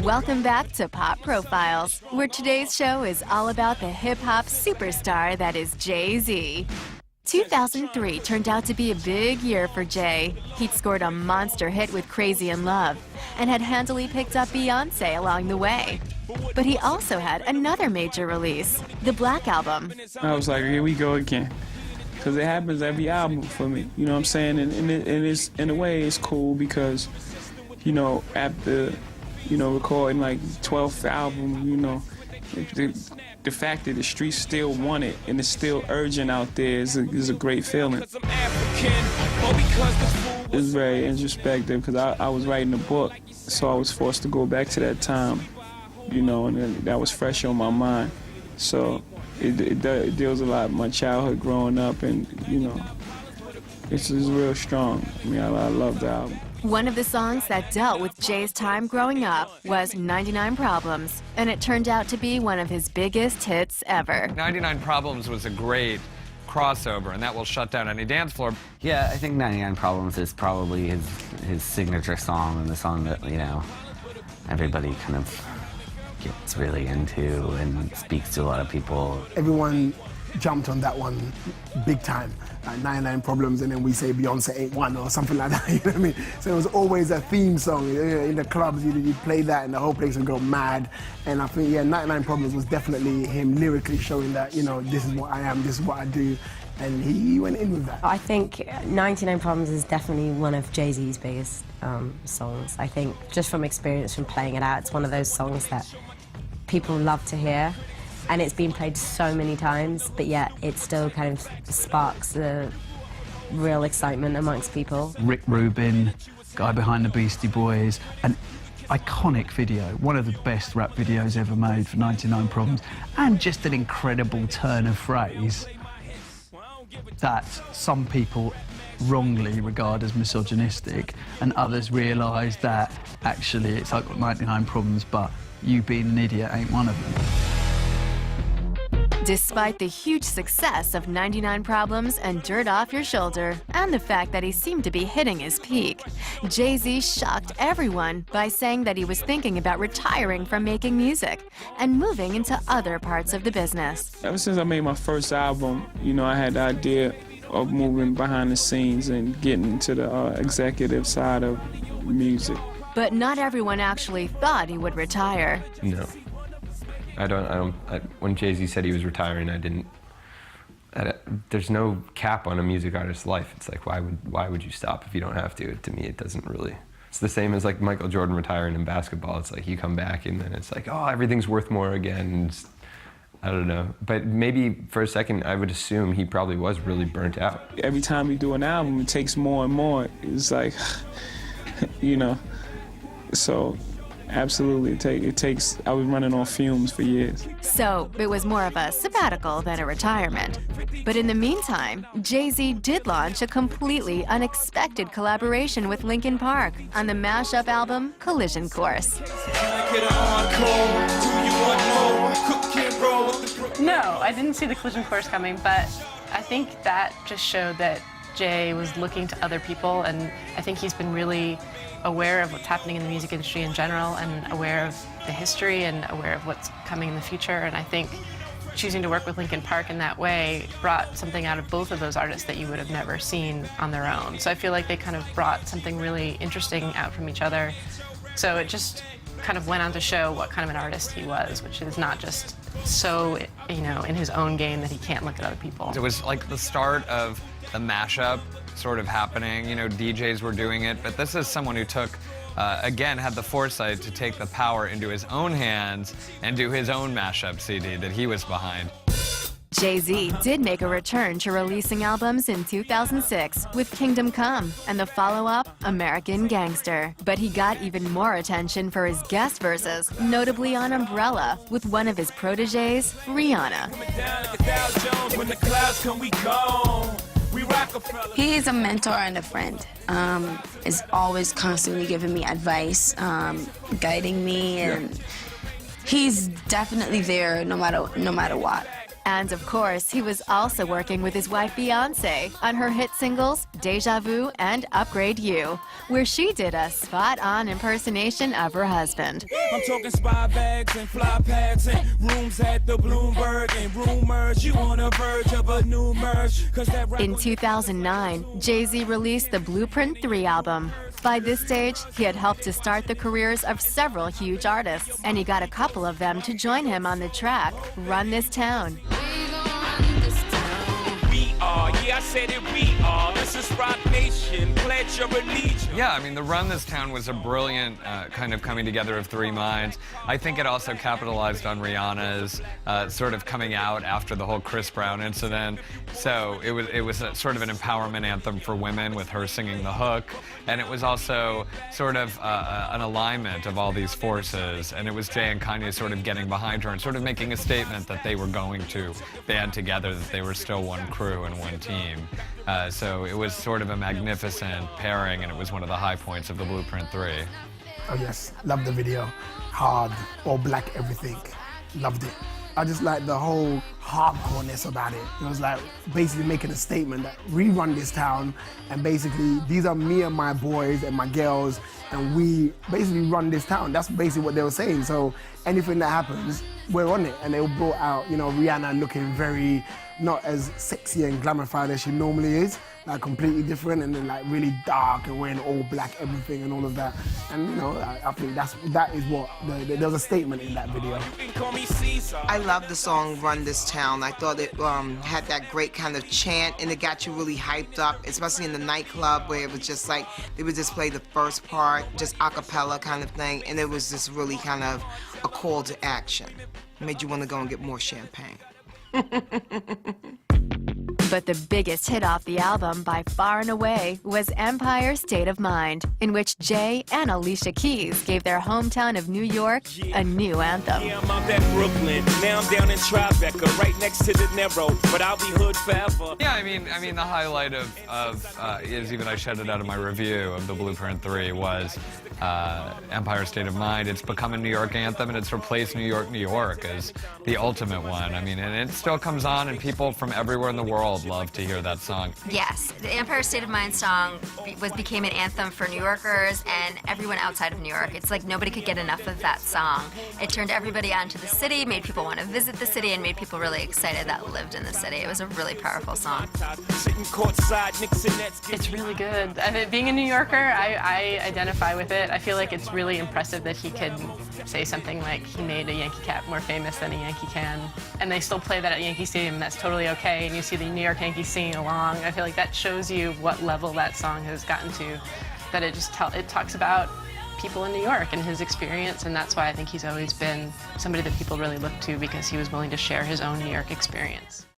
Welcome back to Pop Profiles, where today's show is all about the hip-hop superstar that is Jay-Z. 2003 turned out to be a big year for Jay. He'd scored a monster hit with Crazy in Love and had handily picked up Beyoncé along the way. But he also had another major release, the Black Album. I was like, here we go again. Because it happens every album for me, you know what I'm saying? And it's, in a way, it's cool because, you know, after, you know, recording like 12th album, you know, the fact that the streets still want it and it's still urgent out there is a great feeling. It's very introspective because I was writing a book, so I was forced to go back to that time, you know, and that was fresh on my mind. So it deals a lot with my childhood growing up, and, you know, it's real strong. I mean, I love the album. One of the songs that dealt with Jay's time growing up was 99 Problems, and it turned out to be one of his biggest hits ever. 99 Problems was a great crossover, and that will shut down any dance floor. Yeah, I think 99 Problems is probably his signature song, and the song that, you know, everybody kind of gets really into and speaks to a lot of people. Everyone jumped on that one big time. 99 Problems, and then we say Beyonce ain't one or something like that, you know what I mean? So it was always a theme song. In the clubs, you'd play that and the whole place would go mad. And I think, yeah, 99 Problems was definitely him lyrically showing that, you know, this is what I am, this is what I do. And he went in with that. I think 99 Problems is definitely one of Jay-Z's biggest songs. I think just from experience from playing it out, it's one of those songs that people love to hear. And it's been played so many times, but yet it still kind of sparks the real excitement amongst people. Rick Rubin, guy behind the Beastie Boys, an iconic video, one of the best rap videos ever made for 99 Problems, and just an incredible turn of phrase that some people wrongly regard as misogynistic, and others realise that actually it's like 99 Problems, but you being an idiot ain't one of them. Despite the huge success of 99 Problems and Dirt Off Your Shoulder, and the fact that he seemed to be hitting his peak, Jay-Z shocked everyone by saying that he was thinking about retiring from making music and moving into other parts of the business. Ever since I made my first album, you know, I had the idea of moving behind the scenes and getting into the executive side of music. But not everyone actually thought he would retire. No. When Jay-Z said he was retiring, there's no cap on a music artist's life. It's like, why would you stop if you don't have to? To me, it doesn't really. It's the same as like Michael Jordan retiring in basketball. It's like you come back and then it's like, oh, everything's worth more again. I don't know. But maybe for a second, I would assume he probably was really burnt out. Every time you do an album, it takes more and more. It's like, you know, so. Absolutely, it takes, I was running on fumes for years. So it was more of a sabbatical than a retirement. But in the meantime, Jay-Z did launch a completely unexpected collaboration with Linkin Park on the mashup album Collision Course. No, I didn't see the Collision Course coming, but I think that just showed that Jay was looking to other people, and I think he's been really aware of what's happening in the music industry in general, and aware of the history and aware of what's coming in the future. And I think choosing to work with Linkin Park in that way brought something out of both of those artists that you would have never seen on their own. So I feel like they kind of brought something really interesting out from each other. So it just kind of went on to show what kind of an artist he was, which is not just so, you know, in his own game that he can't look at other people. It was like the start of a mashup sort of happening. You know, DJs were doing it, but this is someone who took, again, had the foresight to take the power into his own hands and do his own mashup CD that he was behind. Jay-Z did make a return to releasing albums in 2006 with Kingdom Come and the follow-up, American Gangster. But he got even more attention for his guest verses, notably on Umbrella, with one of his proteges, Rihanna. He is a mentor and a friend. Is always constantly giving me advice, guiding me, and he's definitely there no matter what. And of course, he was also working with his wife Beyonce on her hit singles Deja Vu and Upgrade You, where she did a spot-on impersonation of her husband. I'm talking spy bags and fly pads and rooms at the Bloomberg and rumors you on the verge of a new merge. In 2009, Jay-Z released the Blueprint 3 album. By this stage, he had helped to start the careers of several huge artists, and he got a couple of them to join him on the track Run This Town. Yeah, I said it, we are. This is Rock Nation, pledge your allegiance. Yeah, I mean, the Run This Town was a brilliant kind of coming together of three minds. I think it also capitalized on Rihanna's sort of coming out after the whole Chris Brown incident. So it was a, sort of an empowerment anthem for women with her singing the hook. And it was also sort of an alignment of all these forces. And it was Jay and Kanye sort of getting behind her and sort of making a statement that they were going to band together, that they were still one crew and one team. So it was sort of a magnificent pairing, and it was one of the high points of the Blueprint 3. Oh yes, love the video. Hard, all black, everything. Loved it. I just like the whole hardcoreness about it. It was like basically making a statement that we run this town, and basically these are me and my boys and my girls, and we basically run this town. That's basically what they were saying. So anything that happens, we're on it. And they brought out, you know, Rihanna looking very not as sexy and glamorified as she normally is, like completely different, and then like really dark and wearing all black everything and all of that. And you know, I think that is what there was a statement in that video. I love the song "Run This Town." I thought it had that great kind of chant, and it got you really hyped up, especially in the nightclub where it was just like they would just play the first part, just a cappella kind of thing, and it was just really kind of a call to action. It made you want to go and get more champagne. But the biggest hit off the album by far and away was Empire State of Mind, in which Jay and Alicia Keys gave their hometown of New York a new anthem. Yeah, I'm out at Brooklyn, now I'm down in Tribeca, right next to the Narrow, but I'll be hood forever. Yeah, I mean the highlight of is, even I shed it out of my review of the Blueprint 3, was Empire State of Mind. It's become a New York anthem, and it's replaced New York, New York as the ultimate one. I mean, and it still comes on, and people from everywhere in the world love to hear that song. Yes, the Empire State of Mind song became an anthem for New Yorkers and everyone outside of New York. It's like nobody could get enough of that song. It turned everybody onto the city, made people want to visit the city, and made people really excited that lived in the city. It was a really powerful song. It's really good. I mean, being a New Yorker, I identify with it. I feel like it's really impressive that he could say something like he made a Yankee cap more famous than a Yankee can. And they still play that at Yankee Stadium, and that's totally okay. And you see the New York Yankees singing along. I feel like that shows you what level that song has gotten to, that it talks about people in New York and his experience, and that's why I think he's always been somebody that people really look to, because he was willing to share his own New York experience.